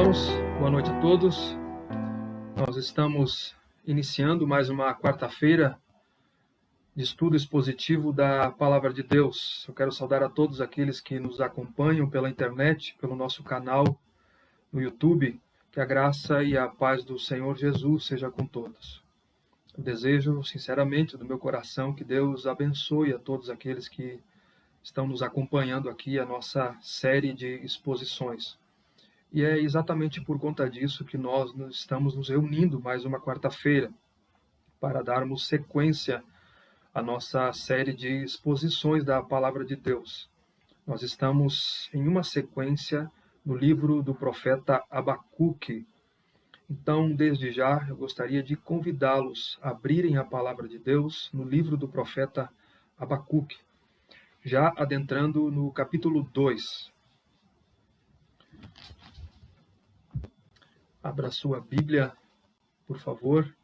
irmãos, boa noite a todos. Nós estamos iniciando mais uma quarta-feira de estudo expositivo da Palavra de Deus. Eu quero saudar a todos aqueles que nos acompanham pela internet, pelo nosso canal no YouTube. Que a graça e a paz do Senhor Jesus seja com todos. Eu desejo, sinceramente, do meu coração, que Deus abençoe a todos aqueles que estão nos acompanhando aqui, a nossa série de exposições. E é exatamente por conta disso que nós estamos nos reunindo mais uma quarta-feira para darmos sequência à nossa série de exposições da Palavra de Deus. Nós estamos em uma sequência no livro do profeta Abacuque. Então, desde já, eu gostaria de convidá-los a abrirem a Palavra de Deus no livro do profeta Abacuque, já adentrando no capítulo 2. Abra sua Bíblia, por favor.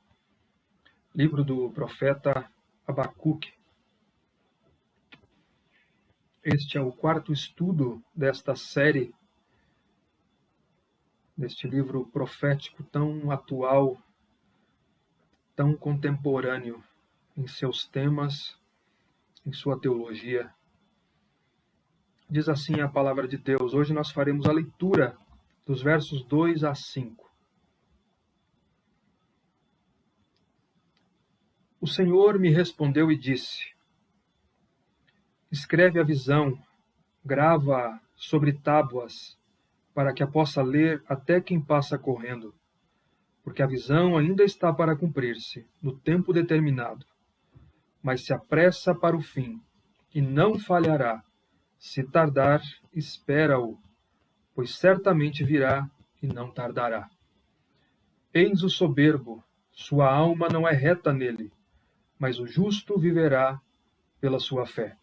Livro do profeta Abacuque. Este é o quarto estudo desta série, deste livro profético tão atual, tão contemporâneo em seus temas, em sua teologia. Diz assim a palavra de Deus. Hoje nós faremos a leitura dos versos 2 a 5. O Senhor me respondeu e disse: escreve a visão, grava-a sobre tábuas, para que a possa ler até quem passa correndo, porque a visão ainda está para cumprir-se, no tempo determinado. Mas se apressa para o fim, e não falhará. Se tardar, espera-o, pois certamente virá e não tardará. Eis o soberbo, sua alma não é reta nele, mas o justo viverá pela sua fé.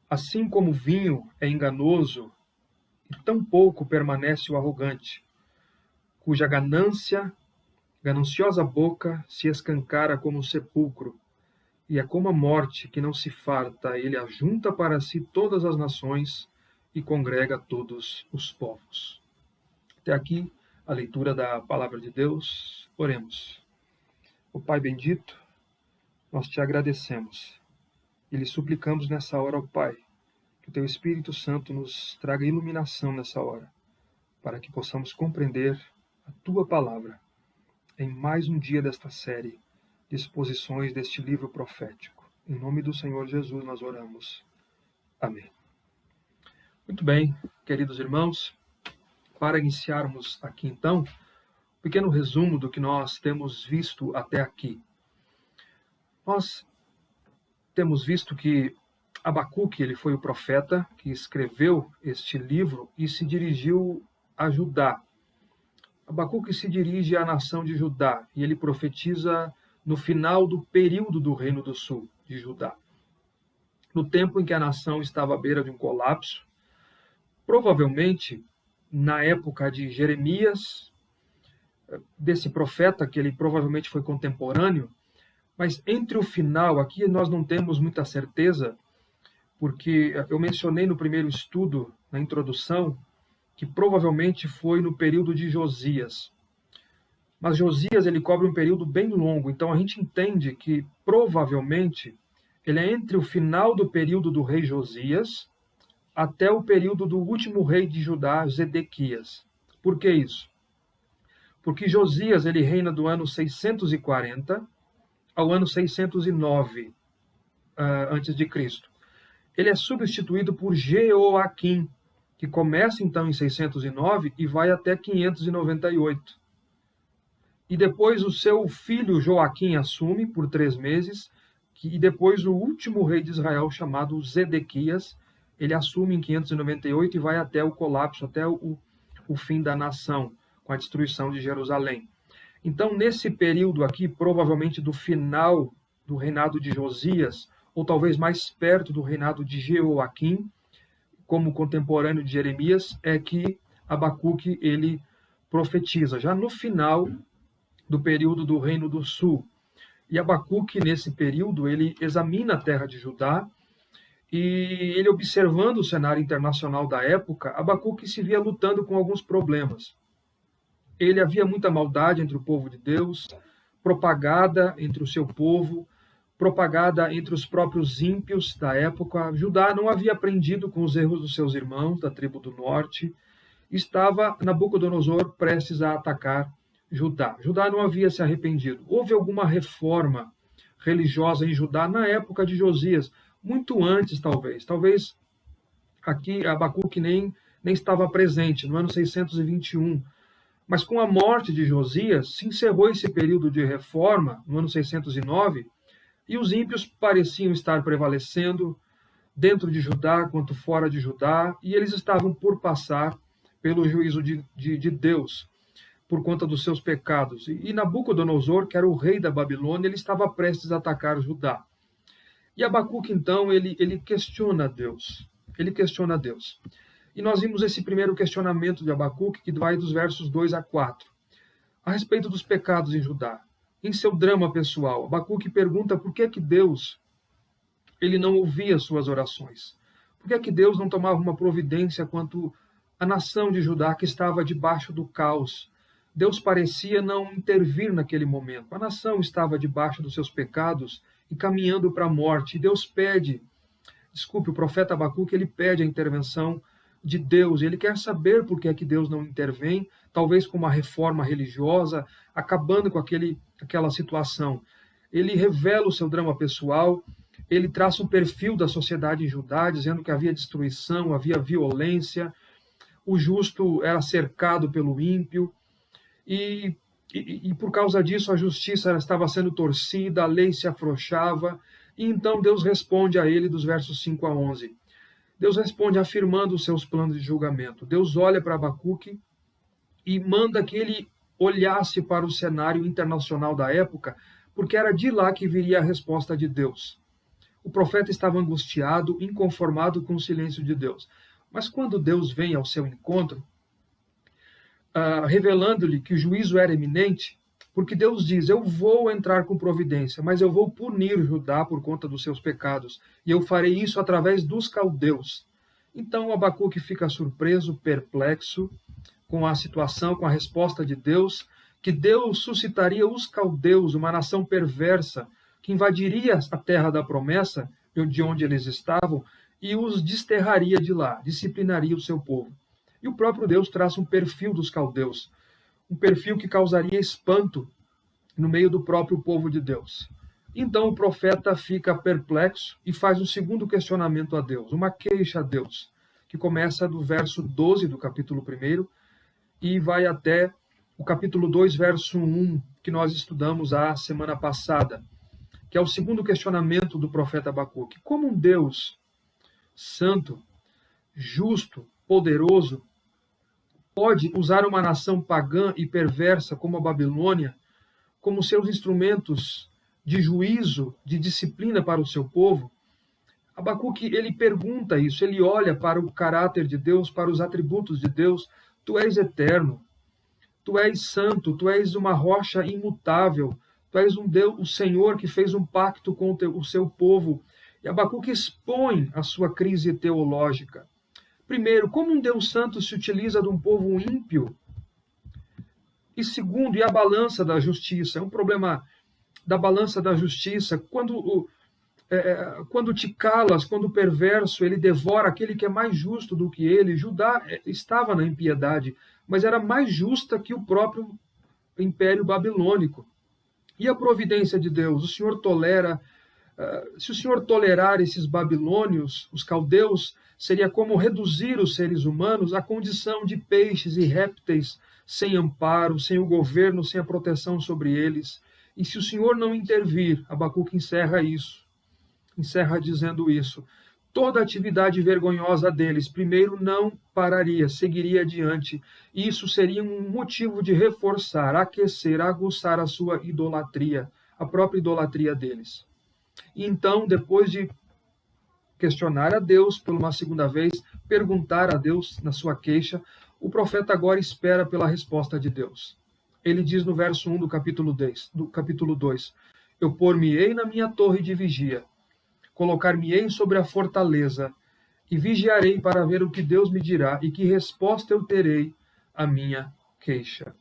Assim como o vinho é enganoso, e tão pouco permanece o arrogante, cuja gananciosa boca se escancara como o sepulcro, e é como a morte que não se farta, ele ajunta para si todas as nações e congrega todos os povos. Até aqui a leitura da palavra de Deus. Oremos. O Pai bendito, nós te agradecemos e lhe suplicamos nessa hora, ó Pai, que o teu Espírito Santo nos traga iluminação nessa hora, para que possamos compreender a tua palavra em mais um dia desta série de exposições deste livro profético. Em nome do Senhor Jesus nós oramos. Amém. Muito bem, queridos irmãos, para iniciarmos aqui então, um pequeno resumo do que nós temos visto até aqui. Nós temos visto que Abacuque, ele foi o profeta que escreveu este livro e se dirigiu a Judá. Abacuque se dirige à nação de Judá e ele profetiza no final do período do Reino do Sul de Judá. No tempo em que a nação estava à beira de um colapso, provavelmente na época de Jeremias, desse profeta, que ele provavelmente foi contemporâneo, mas entre o final, aqui nós não temos muita certeza, porque eu mencionei no primeiro estudo, na introdução, que provavelmente foi no período de Josias. Mas Josias ele cobre um período bem longo, então a gente entende que provavelmente ele é entre o final do período do rei Josias até o período do último rei de Judá, Zedequias. Por que isso? Porque Josias ele reina do ano 640 ao ano 609 antes de Cristo. Ele é substituído por Jeoaquim, que começa então em 609 e vai até 598. E depois o seu filho Joaquim assume por 3 meses, e depois o último rei de Israel, chamado Zedequias, ele assume em 598 e vai até o colapso, até o fim da nação, com a destruição de Jerusalém. Então, nesse período aqui, provavelmente do final do reinado de Josias, ou talvez mais perto do reinado de Jeoaquim, como contemporâneo de Jeremias, é que Abacuque ele profetiza, já no final do período do Reino do Sul. E Abacuque, nesse período, ele examina a terra de Judá, e ele, observando o cenário internacional da época, Abacuque se via lutando com alguns problemas. Havia muita maldade entre o povo de Deus, propagada entre o seu povo, propagada entre os próprios ímpios da época. Judá não havia aprendido com os erros dos seus irmãos da tribo do norte. Estava Nabucodonosor prestes a atacar Judá. Judá não havia se arrependido. Houve alguma reforma religiosa em Judá na época de Josias, muito antes, talvez. Talvez aqui Abacuque nem estava presente, no ano 621. Mas com a morte de Josias, se encerrou esse período de reforma, no ano 609, e os ímpios pareciam estar prevalecendo, dentro de Judá quanto fora de Judá, e eles estavam por passar pelo juízo de Deus, por conta dos seus pecados. E Nabucodonosor, que era o rei da Babilônia, ele estava prestes a atacar Judá. E Abacuque, então, ele questiona Deus. Ele questiona Deus. E nós vimos esse primeiro questionamento de Abacuque, que vai dos versos 2 a 4, a respeito dos pecados em Judá. Em seu drama pessoal, Abacuque pergunta por que Deus ele não ouvia suas orações. Por que Deus não tomava uma providência quanto à nação de Judá que estava debaixo do caos? Deus parecia não intervir naquele momento. A nação estava debaixo dos seus pecados e caminhando para a morte. E Deus pede, o profeta Abacuque, ele pede a intervenção de Deus. Ele quer saber por que Deus não intervém, talvez com uma reforma religiosa, acabando com aquela situação. Ele revela o seu drama pessoal, ele traça um perfil da sociedade em Judá, dizendo que havia destruição, havia violência, o justo era cercado pelo ímpio, e por causa disso a justiça estava sendo torcida, a lei se afrouxava, e então Deus responde a ele dos versos 5 a 11. Deus responde afirmando os seus planos de julgamento. Deus olha para Abacuque e manda que ele olhasse para o cenário internacional da época, porque era de lá que viria a resposta de Deus. O profeta estava angustiado, inconformado com o silêncio de Deus. Mas quando Deus vem ao seu encontro, revelando-lhe que o juízo era iminente, porque Deus diz, eu vou entrar com providência, mas eu vou punir Judá por conta dos seus pecados, e eu farei isso através dos caldeus. Então Abacuque fica surpreso, perplexo com a situação, com a resposta de Deus, que Deus suscitaria os caldeus, uma nação perversa, que invadiria a terra da promessa, de onde eles estavam, e os desterraria de lá, disciplinaria o seu povo. E o próprio Deus traça um perfil dos caldeus, um perfil que causaria espanto no meio do próprio povo de Deus. Então o profeta fica perplexo e faz um segundo questionamento a Deus, uma queixa a Deus, que começa do verso 12 do capítulo 1 e vai até o capítulo 2, verso 1, que nós estudamos a semana passada, que é o segundo questionamento do profeta Abacuque. Como um Deus santo, justo, poderoso, pode usar uma nação pagã e perversa como a Babilônia como seus instrumentos de juízo, de disciplina para o seu povo? Abacuque, ele pergunta isso, ele olha para o caráter de Deus, para os atributos de Deus. Tu és eterno, tu és santo, tu és uma rocha imutável, tu és um Deus, o Senhor que fez um pacto com o seu povo. E Abacuque expõe a sua crise teológica. Primeiro, como um Deus santo se utiliza de um povo ímpio? E segundo, e a balança da justiça? É um problema da balança da justiça. Quando te calas, quando o perverso ele devora aquele que é mais justo do que ele. Judá estava na impiedade, mas era mais justa que o próprio Império Babilônico. E a providência de Deus? O Senhor tolera. Se o Senhor tolerar esses babilônios, os caldeus, seria como reduzir os seres humanos à condição de peixes e répteis, sem amparo, sem o governo, sem a proteção sobre eles. E se o Senhor não intervir, Abacuque encerra dizendo isso, toda a atividade vergonhosa deles, primeiro, não pararia, seguiria adiante. E isso seria um motivo de reforçar, aquecer, aguçar a sua idolatria, a própria idolatria deles. E então, depois de questionar a Deus por uma segunda vez, perguntar a Deus na sua queixa, o profeta agora espera pela resposta de Deus. Ele diz no verso 1 do capítulo 2, eu pôr-me-ei na minha torre de vigia, colocar-me-ei sobre a fortaleza, e vigiarei para ver o que Deus me dirá, e que resposta eu terei à minha queixa.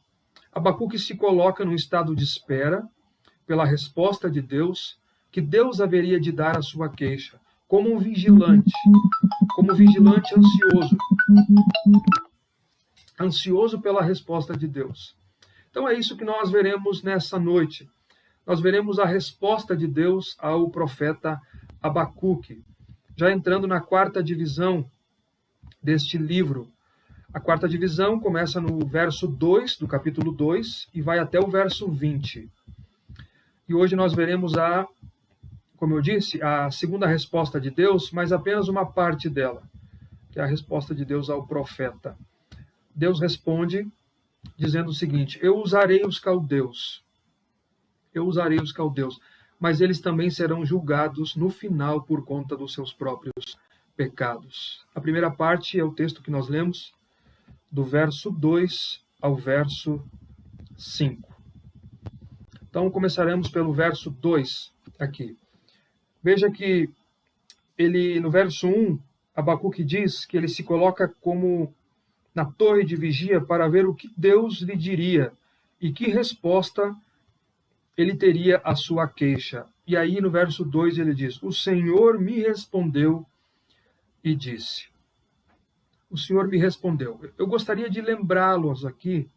Abacuque se coloca num estado de espera pela resposta de Deus, que Deus haveria de dar à sua queixa, como um vigilante ansioso pela resposta de Deus. Então é isso que nós veremos nessa noite. Nós veremos a resposta de Deus ao profeta Abacuque. Já entrando na quarta divisão deste livro. A quarta divisão começa no verso 2 do capítulo 2 e vai até o verso 20. E hoje nós veremos como eu disse, a segunda resposta de Deus, mas apenas uma parte dela, que é a resposta de Deus ao profeta. Deus responde dizendo o seguinte: eu usarei os caldeus, mas eles também serão julgados no final por conta dos seus próprios pecados. A primeira parte é o texto que nós lemos, do verso 2 ao verso 5. Então, começaremos pelo verso 2 aqui. Veja que no verso 1, Abacuque diz que ele se coloca como na torre de vigia para ver o que Deus lhe diria e que resposta ele teria à sua queixa. E aí, no verso 2, ele diz: o Senhor me respondeu e disse. O Senhor me respondeu. Eu gostaria de lembrá-los aqui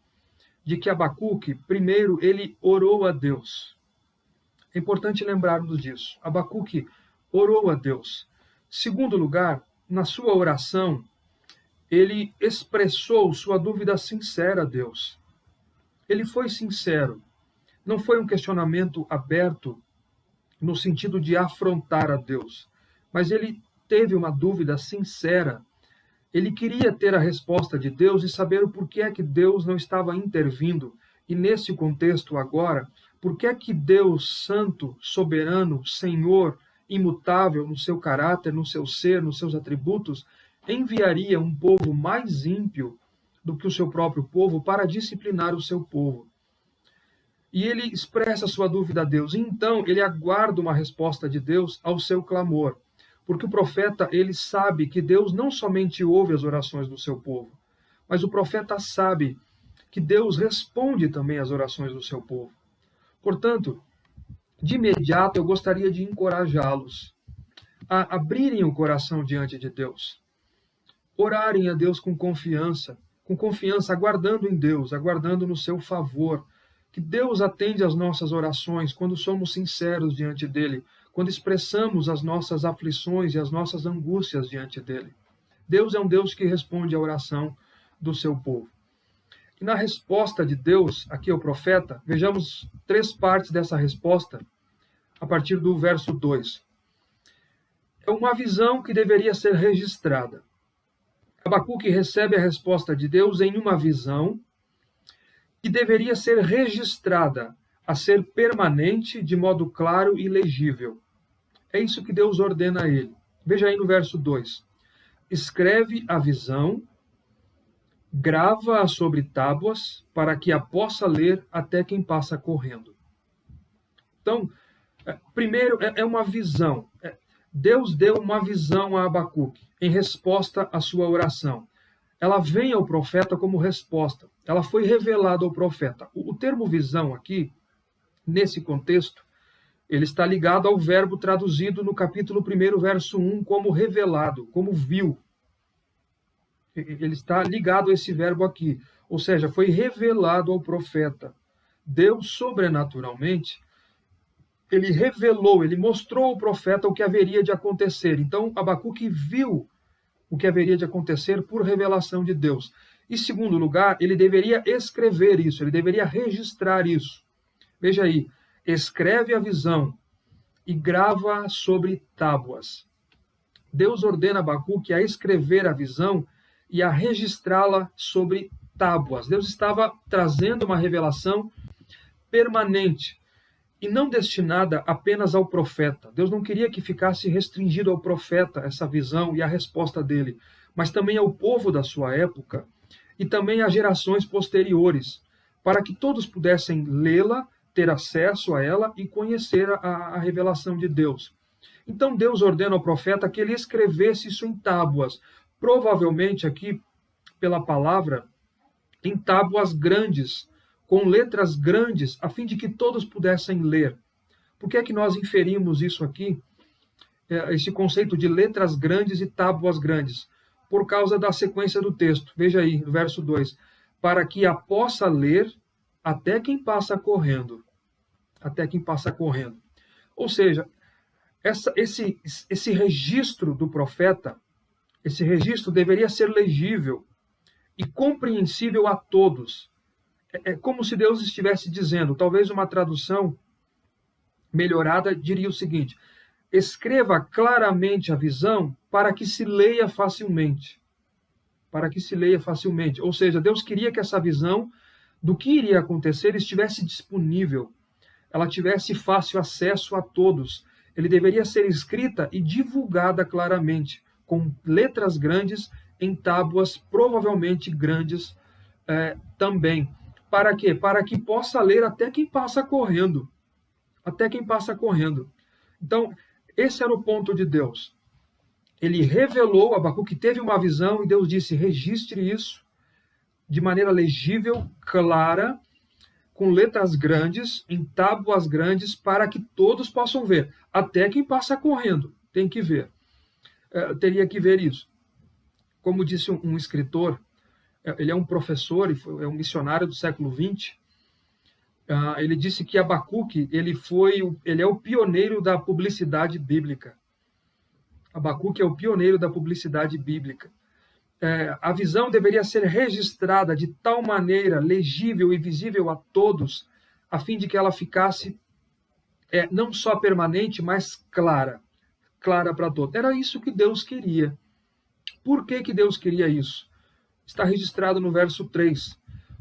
de que Abacuque, primeiro, ele orou a Deus. É importante lembrarmos disso. Abacuque orou a Deus. Segundo lugar, na sua oração, ele expressou sua dúvida sincera a Deus. Ele foi sincero. Não foi um questionamento aberto no sentido de afrontar a Deus, mas ele teve uma dúvida sincera. Ele queria ter a resposta de Deus e saber o porquê é que Deus não estava intervindo. E nesse contexto agora, por que é que Deus, santo, soberano, Senhor, imutável no seu caráter, no seu ser, nos seus atributos, enviaria um povo mais ímpio do que o seu próprio povo para disciplinar o seu povo? E ele expressa sua dúvida a Deus. E então ele aguarda uma resposta de Deus ao seu clamor. Porque o profeta, ele sabe que Deus não somente ouve as orações do seu povo, mas o profeta sabe que Deus responde também às orações do seu povo. Portanto, de imediato eu gostaria de encorajá-los a abrirem o coração diante de Deus, orarem a Deus com confiança, aguardando em Deus, aguardando no seu favor, que Deus atende às nossas orações quando somos sinceros diante dele, quando expressamos as nossas aflições e as nossas angústias diante dele. Deus é um Deus que responde à oração do seu povo. E na resposta de Deus, aqui ao profeta, vejamos 3 partes dessa resposta, a partir do verso 2. É uma visão que deveria ser registrada. Abacuque recebe a resposta de Deus em uma visão que deveria ser registrada, a ser permanente, de modo claro e legível. É isso que Deus ordena a ele. Veja aí no verso 2. Escreve a visão, grava-a sobre tábuas, para que a possa ler até quem passa correndo. Então, primeiro, é uma visão. Deus deu uma visão a Abacuque, em resposta à sua oração. Ela vem ao profeta como resposta. Ela foi revelada ao profeta. O termo visão aqui, nesse contexto, ele está ligado ao verbo traduzido no capítulo 1, verso 1, como revelado, como viu. Ele está ligado a esse verbo aqui. Ou seja, foi revelado ao profeta. Deus, sobrenaturalmente, ele revelou, ele mostrou ao profeta o que haveria de acontecer. Então, Abacuque viu o que haveria de acontecer por revelação de Deus. Em segundo lugar, ele deveria escrever isso, ele deveria registrar isso. Veja aí, escreve a visão e grava sobre tábuas. Deus ordena a Abacuque a escrever a visão e a registrá-la sobre tábuas. Deus estava trazendo uma revelação permanente e não destinada apenas ao profeta. Deus não queria que ficasse restringido ao profeta essa visão e a resposta dele, mas também ao povo da sua época e também às gerações posteriores, para que todos pudessem lê-la, ter acesso a ela e conhecer a revelação de Deus. Então Deus ordena ao profeta que ele escrevesse isso em tábuas, provavelmente aqui, pela palavra, em tábuas grandes, com letras grandes, a fim de que todos pudessem ler. Por que é que nós inferimos isso aqui, esse conceito de letras grandes e tábuas grandes? Por causa da sequência do texto. Veja aí, no verso 2. Para que a possa ler até quem passa correndo. Até quem passa correndo. Ou seja, esse registro do profeta, esse registro deveria ser legível e compreensível a todos. É como se Deus estivesse dizendo, talvez uma tradução melhorada diria o seguinte: escreva claramente a visão para que se leia facilmente. Para que se leia facilmente. Ou seja, Deus queria que essa visão do que iria acontecer estivesse disponível, ela tivesse fácil acesso a todos. Ele deveria ser escrita e divulgada claramente, com letras grandes em tábuas provavelmente grandes também. Para quê? Para que possa ler até quem passa correndo. Até quem passa correndo. Então, esse era o ponto de Deus. Ele revelou, Abacuque teve uma visão e Deus disse, registre isso de maneira legível, clara, com letras grandes, em tábuas grandes, para que todos possam ver. Até quem passa correndo tem que ver. Teria que ver isso. Como disse um escritor, ele é um professor, é um missionário do século XX, ele disse que Abacuque ele é o pioneiro da publicidade bíblica. Abacuque é o pioneiro da publicidade bíblica. A visão deveria ser registrada de tal maneira legível e visível a todos, a fim de que ela ficasse não só permanente, mas clara para todos. Era isso que Deus queria. Por que Deus queria isso? Está registrado no verso 3.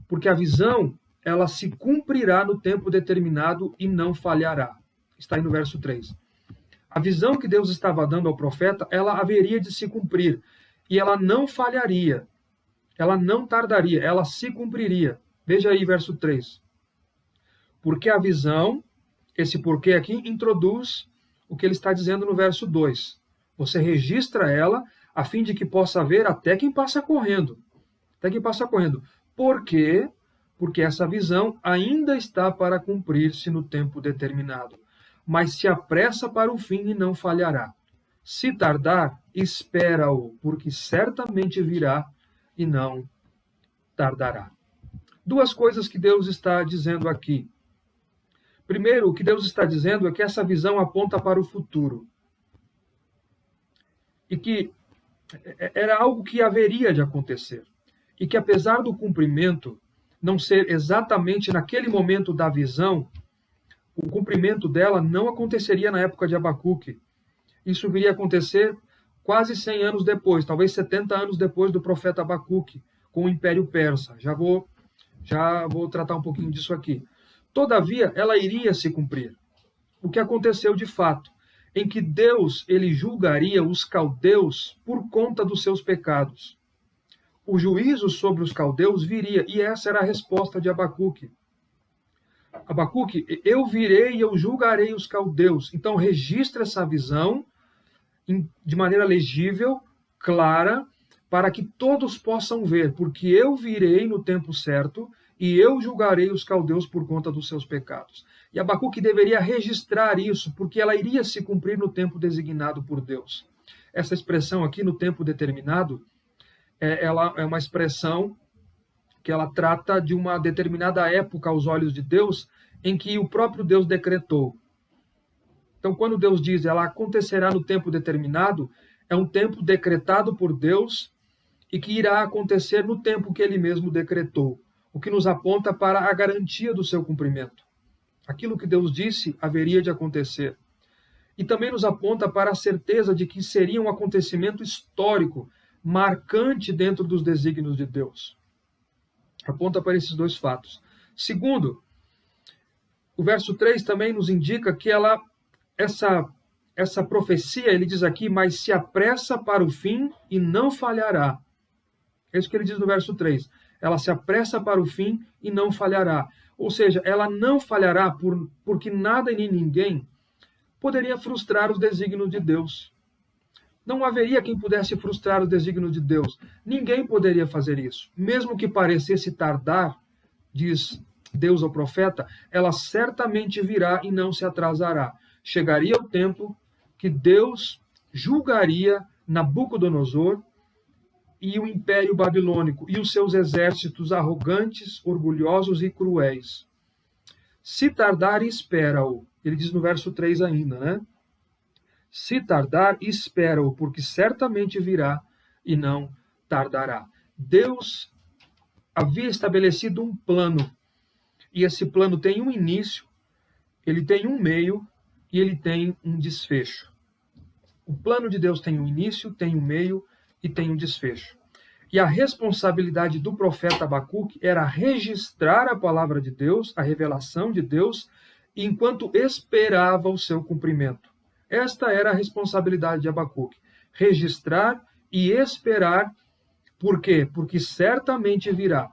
Porque a visão, ela se cumprirá no tempo determinado e não falhará. Está aí no verso 3. A visão que Deus estava dando ao profeta, ela haveria de se cumprir. E ela não falharia. Ela não tardaria. Ela se cumpriria. Veja aí verso 3. Porque a visão, esse porquê aqui, introduz o que ele está dizendo no verso 2. Você registra ela a fim de que possa ver até quem passa correndo. Até quem passa correndo. Por quê? Porque essa visão ainda está para cumprir-se no tempo determinado. Mas se apressa para o fim e não falhará. Se tardar, espera-o, porque certamente virá e não tardará. Duas coisas que Deus está dizendo aqui. Primeiro, o que Deus está dizendo é que essa visão aponta para o futuro. E que era algo que haveria de acontecer. E que apesar do cumprimento não ser exatamente naquele momento da visão, o cumprimento dela não aconteceria na época de Abacuque. Isso viria a acontecer quase 100 anos depois, talvez 70 anos depois do profeta Abacuque, com o Império Persa. Já vou tratar um pouquinho disso aqui. Todavia, ela iria se cumprir. O que aconteceu de fato, em que Deus ele julgaria os caldeus por conta dos seus pecados. O juízo sobre os caldeus viria, e essa era a resposta de Abacuque. Abacuque, eu virei e eu julgarei os caldeus. Então, registra essa visão de maneira legível, clara, para que todos possam ver, porque eu virei no tempo certo e eu julgarei os caldeus por conta dos seus pecados. E Abacuque deveria registrar isso, porque ela iria se cumprir no tempo designado por Deus. Essa expressão aqui, no tempo determinado, ela é uma expressão que ela trata de uma determinada época aos olhos de Deus, em que o próprio Deus decretou. Então, quando Deus diz, ela acontecerá no tempo determinado, é um tempo decretado por Deus e que irá acontecer no tempo que ele mesmo decretou, o que nos aponta para a garantia do seu cumprimento. Aquilo que Deus disse haveria de acontecer. E também nos aponta para a certeza de que seria um acontecimento histórico, marcante dentro dos desígnios de Deus. Aponta para esses dois fatos. Segundo, o verso 3 também nos indica que essa profecia, ele diz aqui, mas se apressa para o fim e não falhará. É isso que ele diz no verso 3. Ela se apressa para o fim e não falhará. Ou seja, ela não falhará porque nada e nem ninguém poderia frustrar os desígnios de Deus. Não haveria quem pudesse frustrar os desígnios de Deus. Ninguém poderia fazer isso. Mesmo que parecesse tardar, diz Deus ao profeta, ela certamente virá e não se atrasará. Chegaria o tempo que Deus julgaria Nabucodonosor e o Império Babilônico e os seus exércitos arrogantes, orgulhosos e cruéis. Se tardar, espera-o. Ele diz no verso 3 ainda, né? Se tardar, espera-o, porque certamente virá e não tardará. Deus havia estabelecido um plano, e esse plano tem um início, ele tem um meio e ele tem um desfecho. O plano de Deus tem um início, tem um meio e tem um desfecho. E a responsabilidade do profeta Abacuque era registrar a palavra de Deus, a revelação de Deus, enquanto esperava o seu cumprimento. Esta era a responsabilidade de Abacuque. Registrar e esperar. Por quê? Porque certamente virá.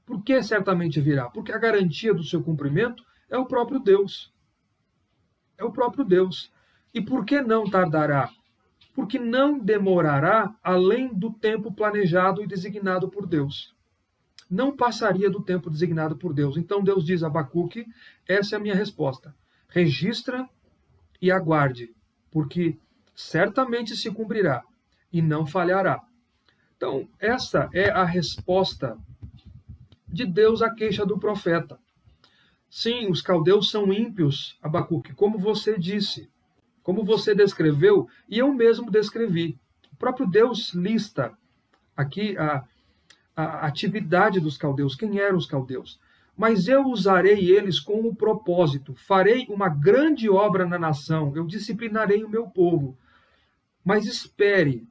Por que certamente virá? Porque a garantia do seu cumprimento é o próprio Deus. É o próprio Deus. E por que não tardará? Porque não demorará além do tempo planejado e designado por Deus. Não passaria do tempo designado por Deus. Então Deus diz a Abacuque, essa é a minha resposta. Registra e aguarde, porque certamente se cumprirá e não falhará. Então, essa é a resposta de Deus à queixa do profeta. Sim, os caldeus são ímpios, Abacuque, como você disse, como você descreveu, e eu mesmo descrevi. O próprio Deus lista aqui a atividade dos caldeus, quem eram os caldeus. Mas eu usarei eles com um propósito, farei uma grande obra na nação, eu disciplinarei o meu povo. Mas espere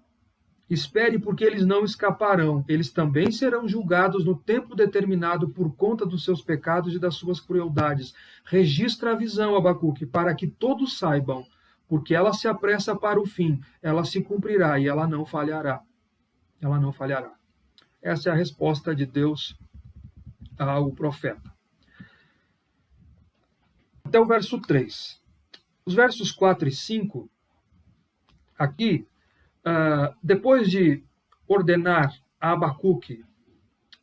porque eles não escaparão, eles também serão julgados no tempo determinado por conta dos seus pecados e das suas crueldades. Registra a visão, Abacuque, para que todos saibam, porque ela se apressa para o fim, ela se cumprirá e ela não falhará. Ela não falhará. Essa é a resposta de Deus ao profeta. Até o verso 3. Os versos 4 e 5, aqui, depois de ordenar a Abacuque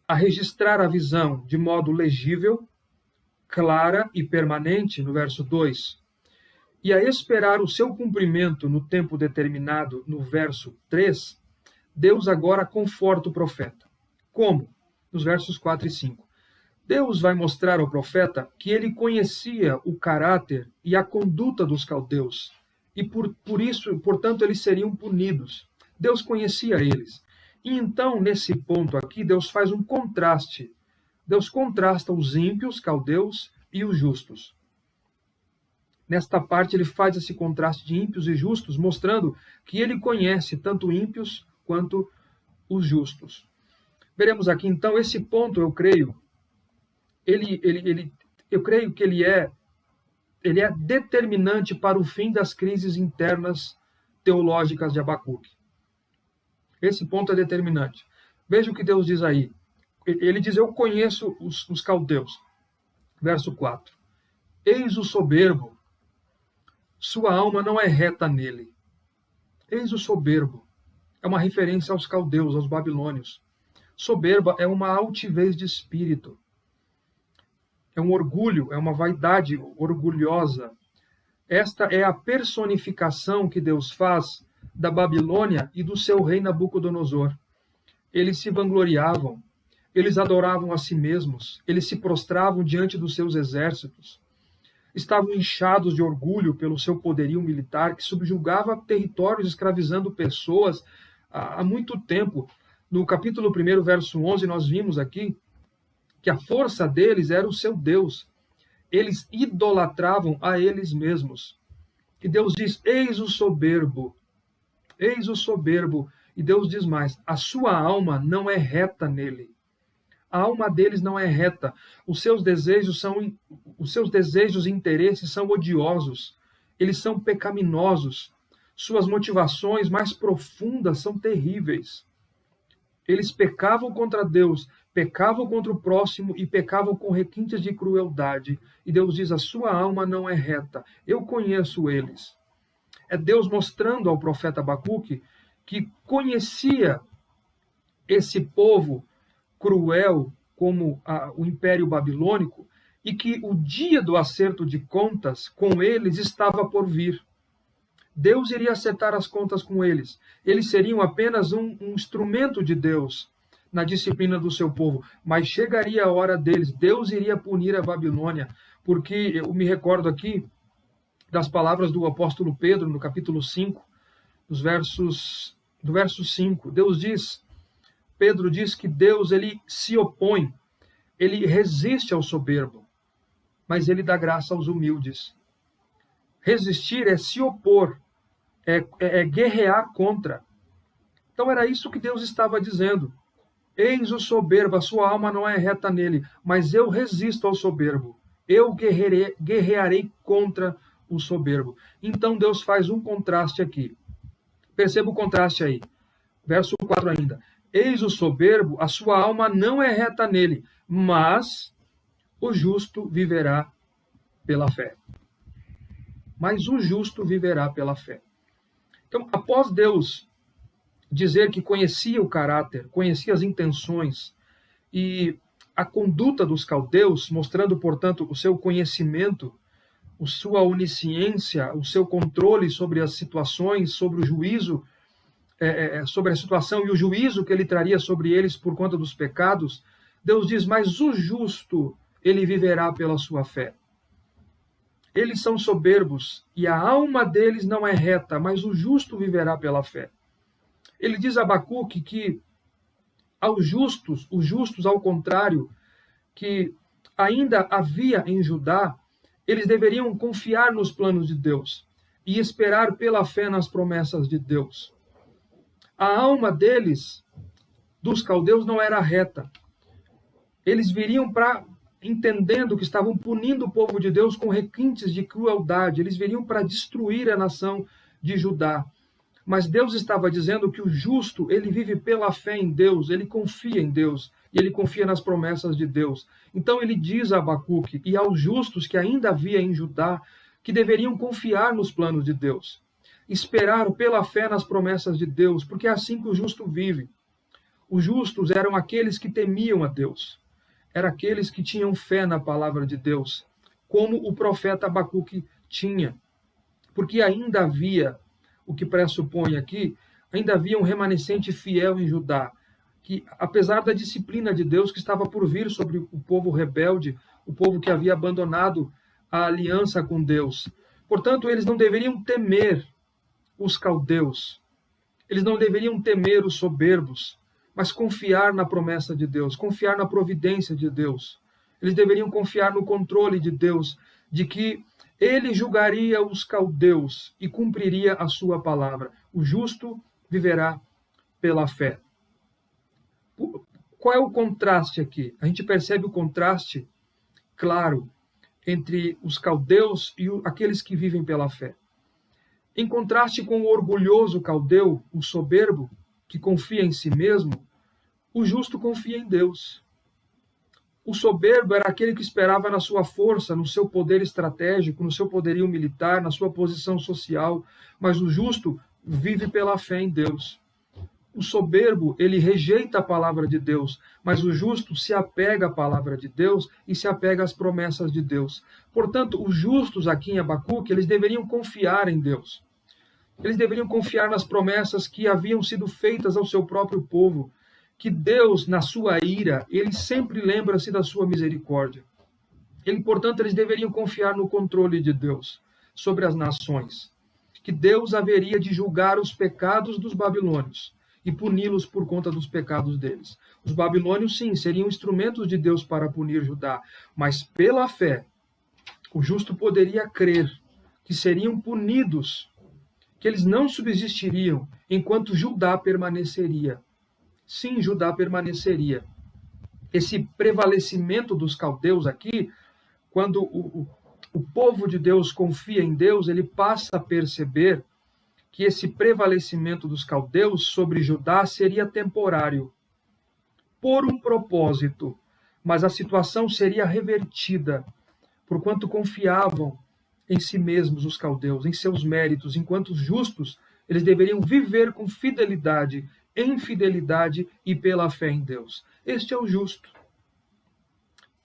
a registrar a visão de modo legível, clara e permanente, no verso 2, e a esperar o seu cumprimento no tempo determinado, no verso 3, Deus agora conforta o profeta. Como? Nos versos 4 e 5. Deus vai mostrar ao profeta que ele conhecia o caráter e a conduta dos caldeus, e por isso, portanto, eles seriam punidos. Deus conhecia eles. E então, nesse ponto aqui, Deus faz um contraste. Deus contrasta os ímpios, caldeus, e os justos. Nesta parte, ele faz esse contraste de ímpios e justos, mostrando que ele conhece tanto ímpios quanto os justos. Veremos aqui, então, esse ponto, eu creio, eu creio que ele é determinante para o fim das crises internas teológicas de Abacuque. Esse ponto é determinante. Veja o que Deus diz aí. Ele diz, eu conheço os caldeus. Verso 4. Eis o soberbo, sua alma não é reta nele. Eis o soberbo. É uma referência aos caldeus, aos babilônios. Soberba é uma altivez de espírito. É um orgulho, é uma vaidade orgulhosa. Esta é a personificação que Deus faz da Babilônia e do seu rei Nabucodonosor. Eles se vangloriavam, eles adoravam a si mesmos, eles se prostravam diante dos seus exércitos. Estavam inchados de orgulho pelo seu poderio militar, que subjugava territórios, escravizando pessoas há muito tempo. No capítulo 1, verso 11, nós vimos aqui que a força deles era o seu Deus. Eles idolatravam a eles mesmos. E Deus diz, eis o soberbo. Eis o soberbo. E Deus diz mais, a sua alma não é reta nele. A alma deles não é reta. Os seus desejos e interesses são odiosos. Eles são pecaminosos. Suas motivações mais profundas são terríveis. Eles pecavam contra Deus, pecavam contra o próximo e pecavam com requintes de crueldade. E Deus diz, a sua alma não é reta. Eu conheço eles. É Deus mostrando ao profeta Abacuque que conhecia esse povo cruel, como o Império Babilônico, e que o dia do acerto de contas com eles estava por vir. Deus iria acertar as contas com eles. Eles seriam apenas um instrumento de Deus na disciplina do seu povo, mas chegaria a hora deles. Deus iria punir a Babilônia, porque eu me recordo aqui das palavras do apóstolo Pedro no capítulo 5, do verso 5. Pedro diz que Deus ele se opõe, ele resiste ao soberbo, mas ele dá graça aos humildes. Resistir é se opor, é guerrear contra. Então era isso que Deus estava dizendo. Eis o soberbo, a sua alma não é reta nele, mas eu resisto ao soberbo. Eu guerrearei contra o soberbo. Então Deus faz um contraste aqui. Perceba o contraste aí. Verso 4 ainda. Eis o soberbo, a sua alma não é reta nele, mas o justo viverá pela fé. Mas o justo viverá pela fé. Então, após Deus dizer que conhecia o caráter, conhecia as intenções e a conduta dos caldeus, mostrando, portanto, o seu conhecimento, a sua onisciência, o seu controle sobre as situações, sobre o juízo, sobre a situação e o juízo que ele traria sobre eles por conta dos pecados, Deus diz, mas o justo, ele viverá pela sua fé. Eles são soberbos e a alma deles não é reta, mas o justo viverá pela fé. Ele diz a Abacuque que os justos, ao contrário, que ainda havia em Judá, eles deveriam confiar nos planos de Deus e esperar pela fé nas promessas de Deus. A alma deles, dos caldeus, não era reta. Eles viriam entendendo que estavam punindo o povo de Deus com requintes de crueldade. Eles viriam para destruir a nação de Judá. Mas Deus estava dizendo que o justo, ele vive pela fé em Deus, ele confia em Deus, e ele confia nas promessas de Deus. Então ele diz a Abacuque e aos justos que ainda havia em Judá, que deveriam confiar nos planos de Deus, esperar pela fé nas promessas de Deus, porque é assim que o justo vive. Os justos eram aqueles que temiam a Deus, eram aqueles que tinham fé na palavra de Deus, como o profeta Abacuque tinha, porque ainda havia, o que pressupõe aqui, ainda havia um remanescente fiel em Judá, que apesar da disciplina de Deus que estava por vir sobre o povo rebelde, o povo que havia abandonado a aliança com Deus, portanto, eles não deveriam temer os caldeus, eles não deveriam temer os soberbos, mas confiar na promessa de Deus, confiar na providência de Deus. Eles deveriam confiar no controle de Deus, de que ele julgaria os caldeus e cumpriria a sua palavra. O justo viverá pela fé. Qual é o contraste aqui? A gente percebe o contraste claro entre os caldeus e aqueles que vivem pela fé. Em contraste com o orgulhoso caldeu, o soberbo, que confia em si mesmo, o justo confia em Deus. O soberbo era aquele que esperava na sua força, no seu poder estratégico, no seu poderio militar, na sua posição social, mas o justo vive pela fé em Deus. O soberbo, ele rejeita a palavra de Deus, mas o justo se apega à palavra de Deus e se apega às promessas de Deus. Portanto, os justos aqui em Abacuque, eles deveriam confiar em Deus. Eles deveriam confiar nas promessas que haviam sido feitas ao seu próprio povo, que Deus, na sua ira, ele sempre lembra-se da sua misericórdia. Portanto, eles deveriam confiar no controle de Deus sobre as nações, que Deus haveria de julgar os pecados dos babilônios e puni-los por conta dos pecados deles. Os babilônios, sim, seriam instrumentos de Deus para punir Judá, mas pela fé, o justo poderia crer que seriam punidos, que eles não subsistiriam enquanto Judá permaneceria. Sim, Judá permaneceria. Esse prevalecimento dos caldeus aqui, quando o povo de Deus confia em Deus, ele passa a perceber que esse prevalecimento dos caldeus sobre Judá seria temporário, por um propósito, mas a situação seria revertida, porquanto confiavam em si mesmos os caldeus, em seus méritos, enquanto os justos, eles deveriam viver com fidelidade, em fidelidade e pela fé em Deus. Este é o justo.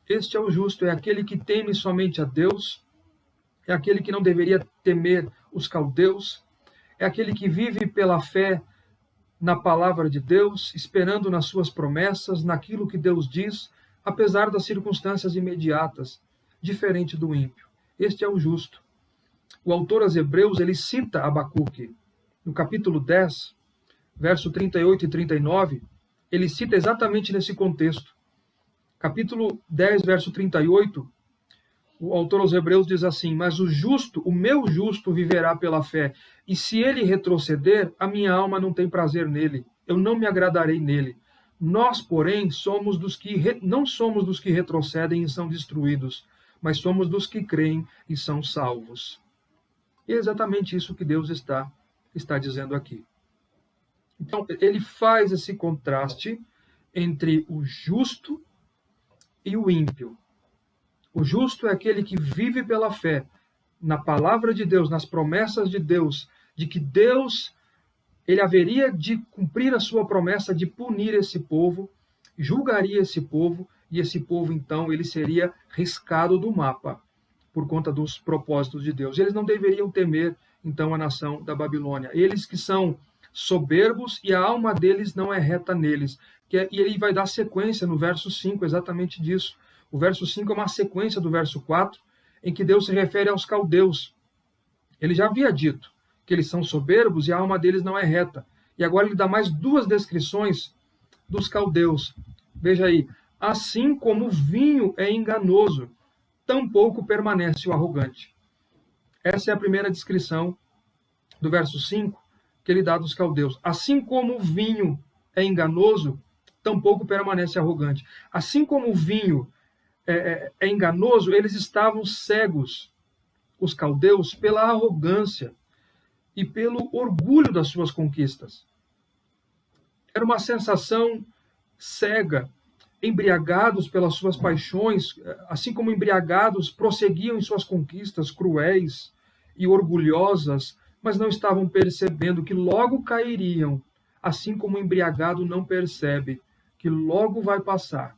Este é o justo, é aquele que teme somente a Deus, é aquele que não deveria temer os caldeus, é aquele que vive pela fé na palavra de Deus, esperando nas suas promessas, naquilo que Deus diz, apesar das circunstâncias imediatas, diferente do ímpio. Este é o justo. O autor aos Hebreus, ele cita Abacuque. No capítulo 10, verso 38 e 39, ele cita exatamente nesse contexto. Capítulo 10, verso 38, o autor aos Hebreus diz assim: mas o justo, o meu justo, viverá pela fé, e se ele retroceder, a minha alma não tem prazer nele, eu não me agradarei nele. Nós, porém, somos não somos dos que retrocedem e são destruídos, mas somos dos que creem e são salvos. E é exatamente isso que Deus está dizendo aqui. Então, ele faz esse contraste entre o justo e o ímpio. O justo é aquele que vive pela fé na palavra de Deus, nas promessas de Deus, de que Deus, ele haveria de cumprir a sua promessa de punir esse povo, julgaria esse povo, e esse povo, então, ele seria riscado do mapa por conta dos propósitos de Deus. Eles não deveriam temer, então, a nação da Babilônia. Eles que são soberbos e a alma deles não é reta neles. E ele vai dar sequência no verso 5, exatamente disso. O verso 5 é uma sequência do verso 4, em que Deus se refere aos caldeus. Ele já havia dito que eles são soberbos e a alma deles não é reta. E agora ele dá mais duas descrições dos caldeus. Veja aí. Assim como o vinho é enganoso, tampouco permanece o arrogante. Essa é a primeira descrição do verso 5 que ele dá dos caldeus. Assim como o vinho é enganoso, tampouco permanece arrogante. Assim como o vinho é enganoso, eles estavam cegos, os caldeus, pela arrogância e pelo orgulho das suas conquistas. Era uma sensação cega, embriagados pelas suas paixões, assim como embriagados, prosseguiam em suas conquistas cruéis e orgulhosas, mas não estavam percebendo que logo cairiam, assim como o embriagado não percebe que logo vai passar.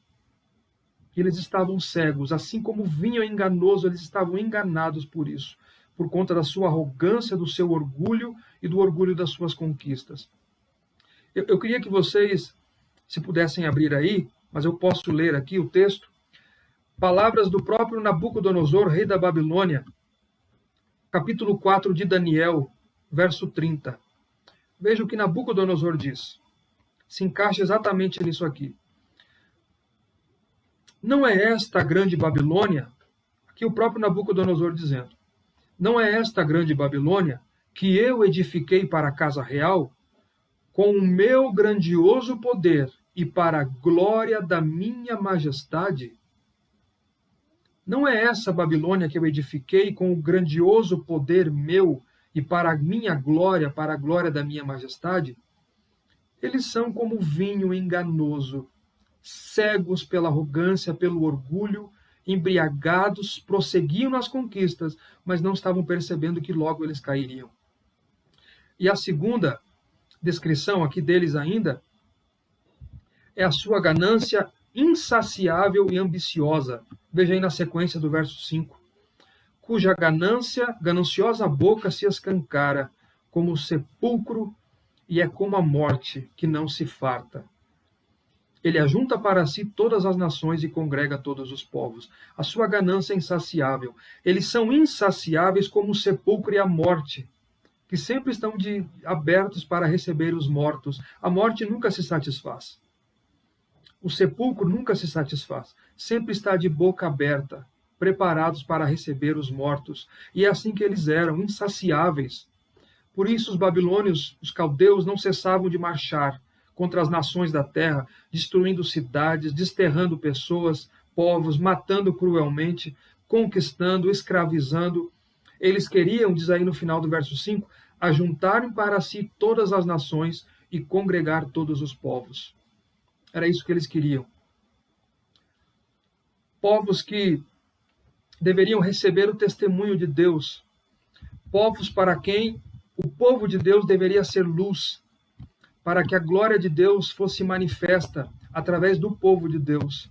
Eles estavam cegos, assim como o vinho é enganoso, eles estavam enganados por isso, por conta da sua arrogância, do seu orgulho e do orgulho das suas conquistas. Eu queria que vocês, se pudessem abrir aí, mas eu posso ler aqui o texto, palavras do próprio Nabucodonosor, rei da Babilônia, capítulo 4 de Daniel, verso 30. Veja o que Nabucodonosor diz. Se encaixa exatamente nisso aqui. Não é esta a grande Babilônia, aqui o próprio Nabucodonosor dizendo, não é esta a grande Babilônia que eu edifiquei para a casa real, com o meu grandioso poder e para a glória da minha majestade? Não é essa Babilônia que eu edifiquei com o grandioso poder meu e para a minha glória, para a glória da minha majestade? Eles são como vinho enganoso, cegos pela arrogância, pelo orgulho, embriagados, prosseguiam nas conquistas, mas não estavam percebendo que logo eles cairiam. E a segunda descrição aqui deles ainda é a sua ganância insaciável e ambiciosa. Veja aí na sequência do verso 5. Cuja gananciosa boca se escancara como o sepulcro e é como a morte que não se farta. Ele ajunta para si todas as nações e congrega todos os povos. A sua ganância é insaciável. Eles são insaciáveis como o sepulcro e a morte, que sempre estão abertos para receber os mortos. A morte nunca se satisfaz. O sepulcro nunca se satisfaz. Sempre está de boca aberta, preparados para receber os mortos. E é assim que eles eram, insaciáveis. Por isso os babilônios, os caldeus, não cessavam de marchar contra as nações da terra, destruindo cidades, desterrando pessoas, povos, matando cruelmente, conquistando, escravizando. Eles queriam, diz aí no final do verso 5, ajuntarem para si todas as nações e congregar todos os povos. Era isso que eles queriam. Povos que deveriam receber o testemunho de Deus. Povos para quem o povo de Deus deveria ser luz, para que a glória de Deus fosse manifesta através do povo de Deus.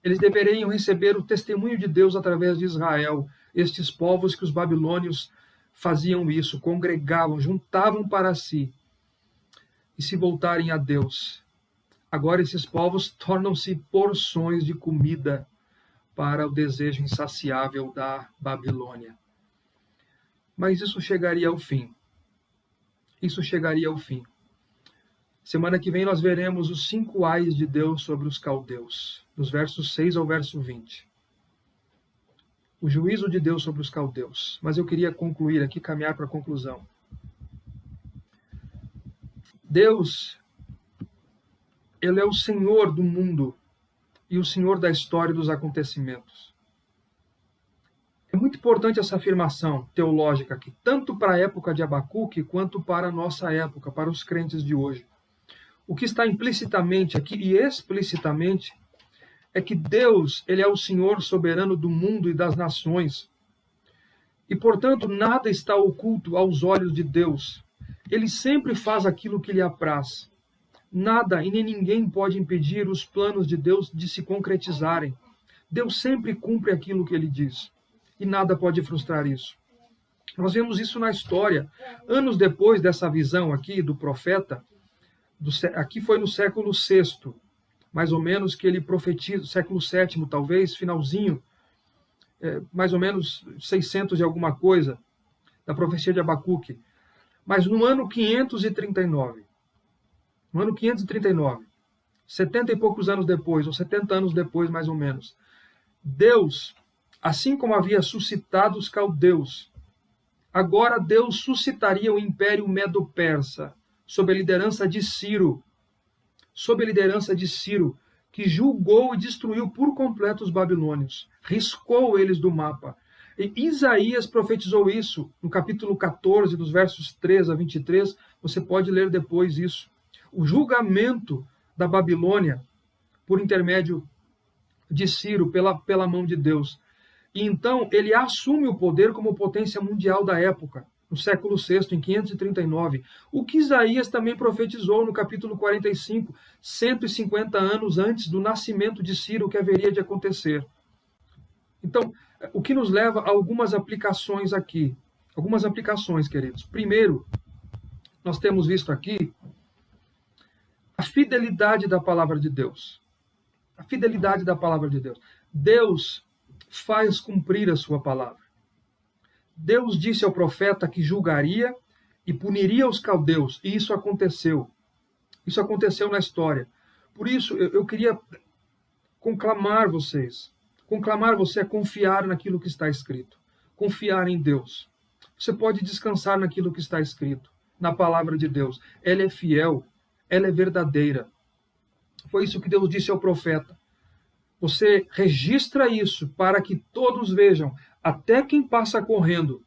Eles deveriam receber o testemunho de Deus através de Israel. Estes povos que os babilônios faziam isso, congregavam, juntavam para si e se voltarem a Deus. Agora esses povos tornam-se porções de comida para o desejo insaciável da Babilônia. Mas isso chegaria ao fim. Isso chegaria ao fim. Semana que vem nós veremos os 5 ais de Deus sobre os caldeus, dos versos 6 ao verso 20. O juízo de Deus sobre os caldeus. Mas eu queria concluir aqui, caminhar para a conclusão. Deus, Ele é o Senhor do mundo e o Senhor da história e dos acontecimentos. É muito importante essa afirmação teológica aqui, tanto para a época de Abacuque, quanto para a nossa época, para os crentes de hoje. O que está implicitamente aqui e explicitamente é que Deus, Ele é o Senhor soberano do mundo e das nações. E, portanto, nada está oculto aos olhos de Deus. Ele sempre faz aquilo que lhe apraz. Nada e nem ninguém pode impedir os planos de Deus de se concretizarem. Deus sempre cumpre aquilo que Ele diz. E nada pode frustrar isso. Nós vemos isso na história. Anos depois dessa visão aqui do profeta, aqui foi no século VI, mais ou menos, que ele profetiza, século VII talvez, finalzinho, mais ou menos 600 e alguma coisa, da profecia de Abacuque. Mas no ano 539, 70 e poucos anos depois, ou 70 anos depois, mais ou menos, Deus, assim como havia suscitado os caldeus, agora Deus suscitaria o Império Medo-Persa, sob a liderança de Ciro, que julgou e destruiu por completo os babilônios, riscou eles do mapa. E Isaías profetizou isso no capítulo 14, dos versos 3 a 23, você pode ler depois isso. O julgamento da Babilônia por intermédio de Ciro, pela mão de Deus. E então ele assume o poder como potência mundial da época, no século VI, em 539. O que Isaías também profetizou no capítulo 45, 150 anos antes do nascimento de Ciro, que haveria de acontecer. Então, o que nos leva a algumas aplicações aqui. Algumas aplicações, queridos. Primeiro, nós temos visto aqui a fidelidade da palavra de Deus. A fidelidade da palavra de Deus. Deus faz cumprir a sua palavra. Deus disse ao profeta que julgaria e puniria os caldeus, e isso aconteceu. Isso aconteceu na história. Por isso, eu queria conclamar você a confiar naquilo que está escrito. Confiar em Deus. Você pode descansar naquilo que está escrito, na palavra de Deus. Ela é fiel, ela é verdadeira. Foi isso que Deus disse ao profeta. Você registra isso para que todos vejam, até quem passa correndo,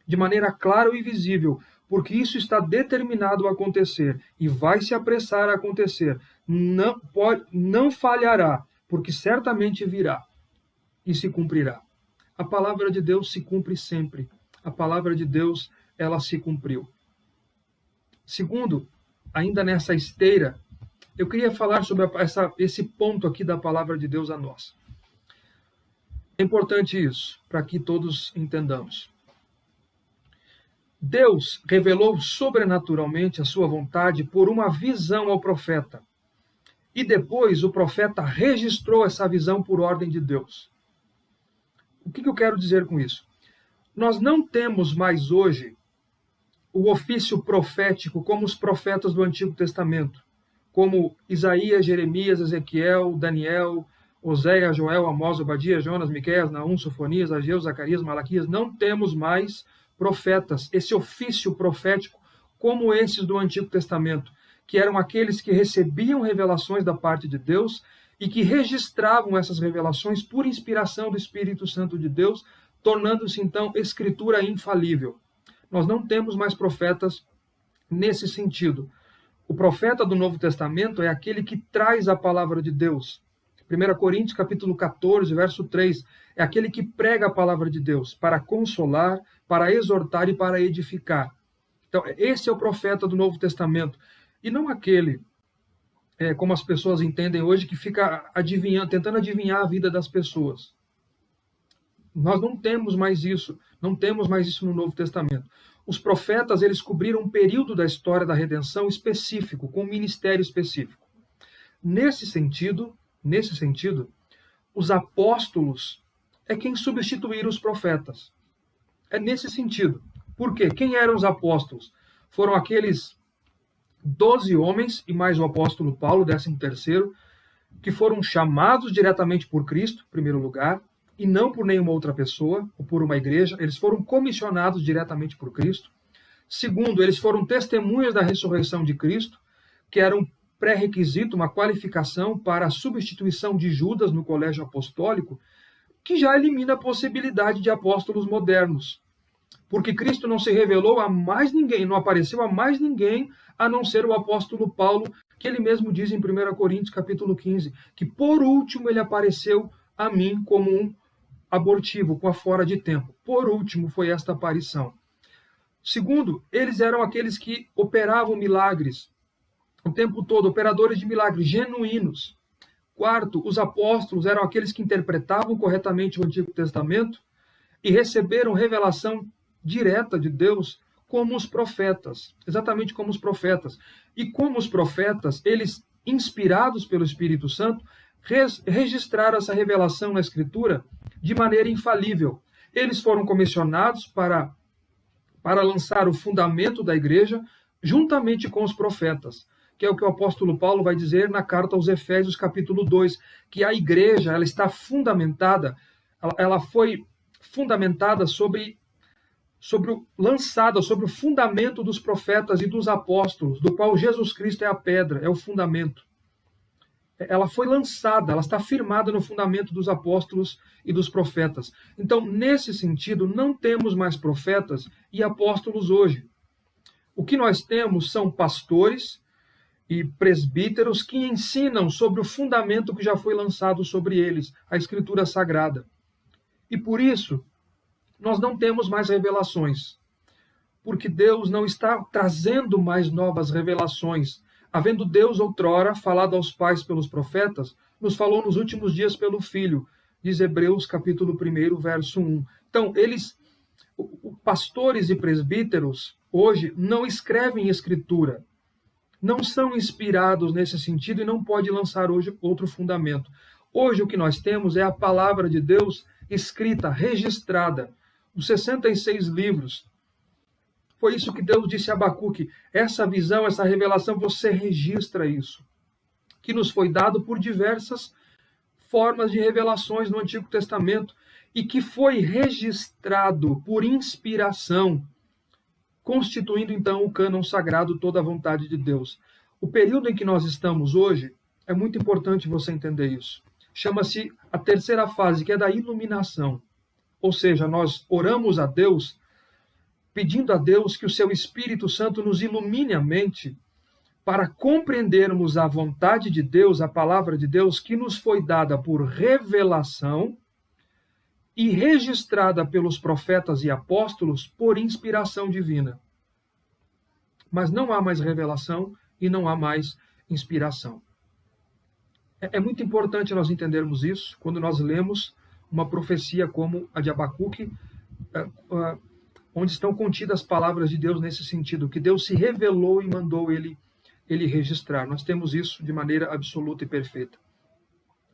de maneira clara e visível, porque isso está determinado a acontecer e vai se apressar a acontecer. Não falhará, porque certamente virá e se cumprirá. A palavra de Deus se cumpre sempre. A palavra de Deus, ela se cumpriu. Segundo, ainda nessa esteira, eu queria falar sobre esse ponto aqui da palavra de Deus a nós. É importante isso, para que todos entendamos. Deus revelou sobrenaturalmente a sua vontade por uma visão ao profeta. E depois o profeta registrou essa visão por ordem de Deus. O que eu quero dizer com isso? Nós não temos mais hoje o ofício profético como os profetas do Antigo Testamento, como Isaías, Jeremias, Ezequiel, Daniel, Oséias, Joel, Amós, Obadias, Jonas, Miqueias, Naum, Sofonias, Ageu, Zacarias, Malaquias. Não temos mais profetas, esse ofício profético como esses do Antigo Testamento, que eram aqueles que recebiam revelações da parte de Deus e que registravam essas revelações por inspiração do Espírito Santo de Deus, tornando-se então escritura infalível. Nós não temos mais profetas nesse sentido. O profeta do Novo Testamento é aquele que traz a palavra de Deus. 1 Coríntios capítulo 14, verso 3, é aquele que prega a palavra de Deus para consolar, para exortar e para edificar. Então, esse é o profeta do Novo Testamento. E não aquele como as pessoas entendem hoje, que fica adivinhando, tentando adivinhar a vida das pessoas. Nós não temos mais isso, não temos mais isso no Novo Testamento. Os profetas, eles cobriram um período da história da redenção específico, com um ministério específico. Nesse sentido, os apóstolos é quem substituíram os profetas. É nesse sentido. Por quê? Quem eram os apóstolos? Foram aqueles 12 homens, e mais o apóstolo Paulo, 13º, que foram chamados diretamente por Cristo, em primeiro lugar, e não por nenhuma outra pessoa, ou por uma igreja. Eles foram comissionados diretamente por Cristo. Segundo, eles foram testemunhas da ressurreição de Cristo, que era um pré-requisito, uma qualificação para a substituição de Judas no colégio apostólico, que já elimina a possibilidade de apóstolos modernos. Porque Cristo não se revelou a mais ninguém, não apareceu a mais ninguém, a não ser o apóstolo Paulo, que ele mesmo diz em 1 Coríntios capítulo 15, que por último ele apareceu a mim como um abortivo, com a fora de tempo. Por último foi esta aparição. Segundo, eles eram aqueles que operavam milagres o tempo todo, operadores de milagres genuínos. Quarto, os apóstolos eram aqueles que interpretavam corretamente o Antigo Testamento e receberam revelação direta de Deus como os profetas, exatamente como os profetas. E como os profetas, eles, inspirados pelo Espírito Santo, registraram essa revelação na Escritura de maneira infalível. Eles foram comissionados para lançar o fundamento da igreja juntamente com os profetas, que é o que o apóstolo Paulo vai dizer na carta aos Efésios, capítulo 2, que a igreja ela está fundamentada, ela foi fundamentada lançada sobre o fundamento dos profetas e dos apóstolos, do qual Jesus Cristo é a pedra, é o fundamento. Ela foi lançada, ela está firmada no fundamento dos apóstolos e dos profetas. Então, nesse sentido, não temos mais profetas e apóstolos hoje. O que nós temos são pastores e presbíteros que ensinam sobre o fundamento que já foi lançado sobre eles, a Escritura Sagrada. E por isso, nós não temos mais revelações, porque Deus não está trazendo mais novas revelações. Havendo Deus outrora falado aos pais pelos profetas, nos falou nos últimos dias pelo Filho, diz Hebreus capítulo 1, verso 1. Então, pastores e presbíteros, hoje, não escrevem Escritura, não são inspirados nesse sentido e não pode lançar hoje outro fundamento. Hoje o que nós temos é a palavra de Deus escrita, registrada, os 66 livros. Foi isso que Deus disse a Abacuque, essa visão, essa revelação, você registra isso, que nos foi dado por diversas formas de revelações no Antigo Testamento e que foi registrado por inspiração, constituindo então o cânon sagrado, toda a vontade de Deus. O período em que nós estamos hoje, é muito importante você entender isso. Chama-se a terceira fase, que é da iluminação. Ou seja, nós oramos a Deus, pedindo a Deus que o seu Espírito Santo nos ilumine a mente para compreendermos a vontade de Deus, a palavra de Deus, que nos foi dada por revelação e registrada pelos profetas e apóstolos por inspiração divina. Mas não há mais revelação e não há mais inspiração. É muito importante nós entendermos isso quando nós lemos uma profecia como a de Abacuque, onde estão contidas as palavras de Deus nesse sentido, que Deus se revelou e mandou ele registrar. Nós temos isso de maneira absoluta e perfeita.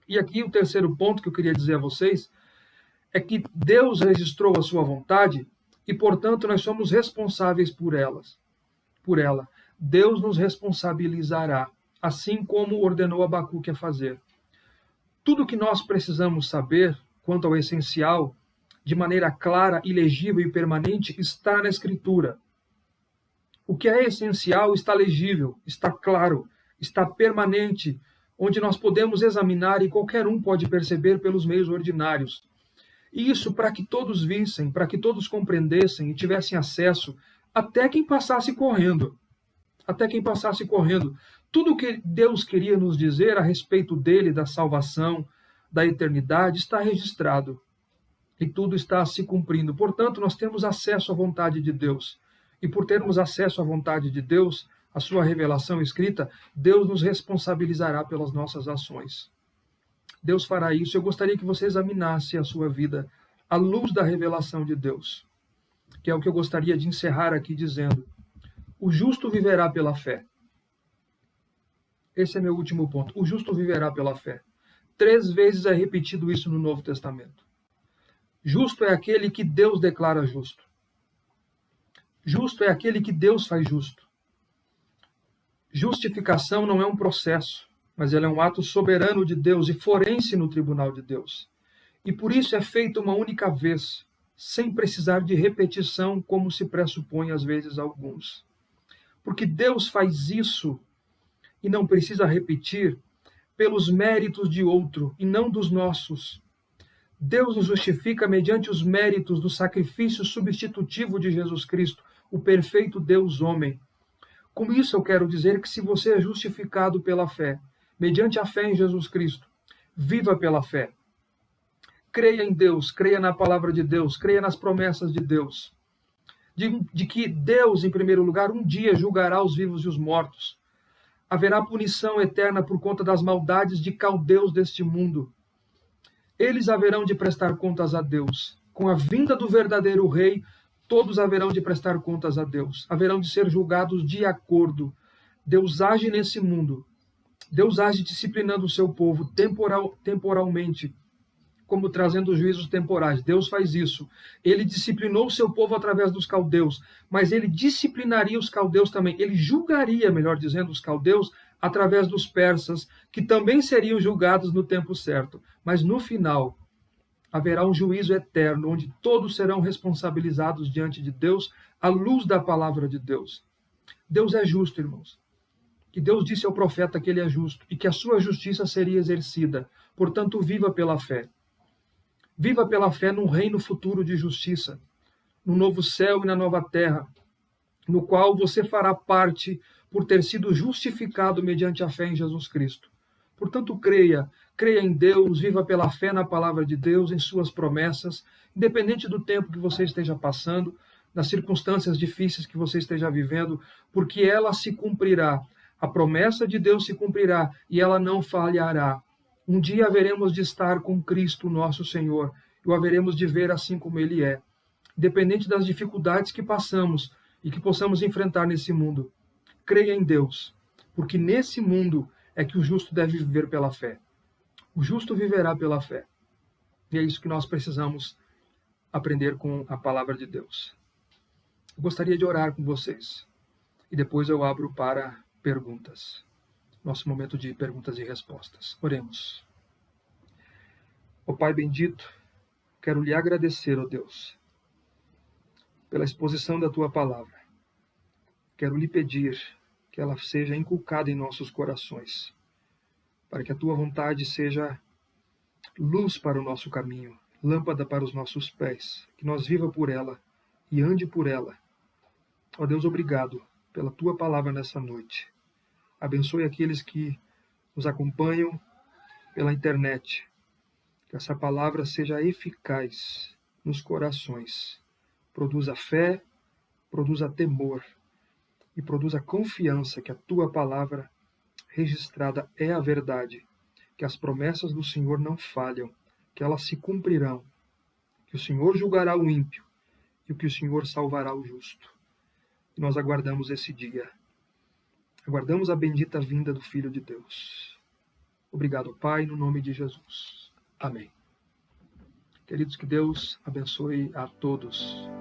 E aqui o terceiro ponto que eu queria dizer a vocês é que Deus registrou a sua vontade e, portanto, nós somos responsáveis por ela. Deus nos responsabilizará, assim como ordenou Abacuque a fazer. Tudo que nós precisamos saber quanto ao essencial, de maneira clara, legível e permanente, está na Escritura. O que é essencial está legível, está claro, está permanente, onde nós podemos examinar e qualquer um pode perceber pelos meios ordinários. E isso para que todos vissem, para que todos compreendessem e tivessem acesso, até quem passasse correndo. Tudo o que Deus queria nos dizer a respeito dele, da salvação, da eternidade, está registrado. E tudo está se cumprindo. Portanto, nós temos acesso à vontade de Deus. E por termos acesso à vontade de Deus, a sua revelação escrita, Deus nos responsabilizará pelas nossas ações. Deus fará isso. Eu gostaria que você examinasse a sua vida à luz da revelação de Deus, que é o que eu gostaria de encerrar aqui dizendo. O justo viverá pela fé. Esse é meu último ponto. O justo viverá pela fé. 3 vezes é repetido isso no Novo Testamento. Justo é aquele que Deus declara justo. Justo é aquele que Deus faz justo. Justificação não é um processo, mas ela é um ato soberano de Deus e forense no tribunal de Deus. E por isso é feito uma única vez, sem precisar de repetição, como se pressupõe às vezes alguns. Porque Deus faz isso e não precisa repetir pelos méritos de outro e não dos nossos. Deus nos justifica mediante os méritos do sacrifício substitutivo de Jesus Cristo, o perfeito Deus-homem. Com isso eu quero dizer que se você é justificado pela fé, mediante a fé em Jesus Cristo, viva pela fé. Creia em Deus, creia na palavra de Deus, creia nas promessas de Deus. De que Deus, em primeiro lugar, um dia julgará os vivos e os mortos. Haverá punição eterna por conta das maldades de caldeus deste mundo. Eles haverão de prestar contas a Deus. Com a vinda do verdadeiro rei, todos haverão de prestar contas a Deus. Haverão de ser julgados de acordo. Deus age nesse mundo. Deus age disciplinando o seu povo temporalmente, como trazendo juízos temporais. Deus faz isso. Ele disciplinou o seu povo através dos caldeus, mas ele disciplinaria os caldeus também. Ele julgaria, melhor dizendo, os caldeus através dos persas, que também seriam julgados no tempo certo. Mas no final, haverá um juízo eterno, onde todos serão responsabilizados diante de Deus, à luz da palavra de Deus. Deus é justo, irmãos. Que Deus disse ao profeta que ele é justo e que a sua justiça seria exercida. Portanto, viva pela fé. Viva pela fé num reino futuro de justiça, no novo céu e na nova terra, no qual você fará parte por ter sido justificado mediante a fé em Jesus Cristo. Portanto, creia em Deus, viva pela fé na palavra de Deus, em suas promessas, independente do tempo que você esteja passando, das circunstâncias difíceis que você esteja vivendo, porque ela se cumprirá. A promessa de Deus se cumprirá e ela não falhará. Um dia haveremos de estar com Cristo, nosso Senhor, e o haveremos de ver assim como Ele é. Independente das dificuldades que passamos e que possamos enfrentar nesse mundo, creia em Deus, porque nesse mundo é que o justo deve viver pela fé. O justo viverá pela fé. E é isso que nós precisamos aprender com a palavra de Deus. Eu gostaria de orar com vocês, e depois eu abro para perguntas. Nosso momento de perguntas e respostas. Oremos. Ó Pai bendito, quero lhe agradecer, ó Deus, pela exposição da tua palavra. Quero lhe pedir que ela seja inculcada em nossos corações, para que a tua vontade seja luz para o nosso caminho, lâmpada para os nossos pés, que nós viva por ela e ande por ela. Ó Deus, obrigado pela tua palavra nessa noite. Abençoe aqueles que nos acompanham pela internet. Que essa palavra seja eficaz nos corações. Produza fé, produza temor e produza confiança que a tua palavra registrada é a verdade. Que as promessas do Senhor não falham, que elas se cumprirão. Que o Senhor julgará o ímpio e que o Senhor salvará o justo. E nós aguardamos esse dia. Aguardamos a bendita vinda do Filho de Deus. Obrigado, Pai, no nome de Jesus. Amém. Queridos, que Deus abençoe a todos.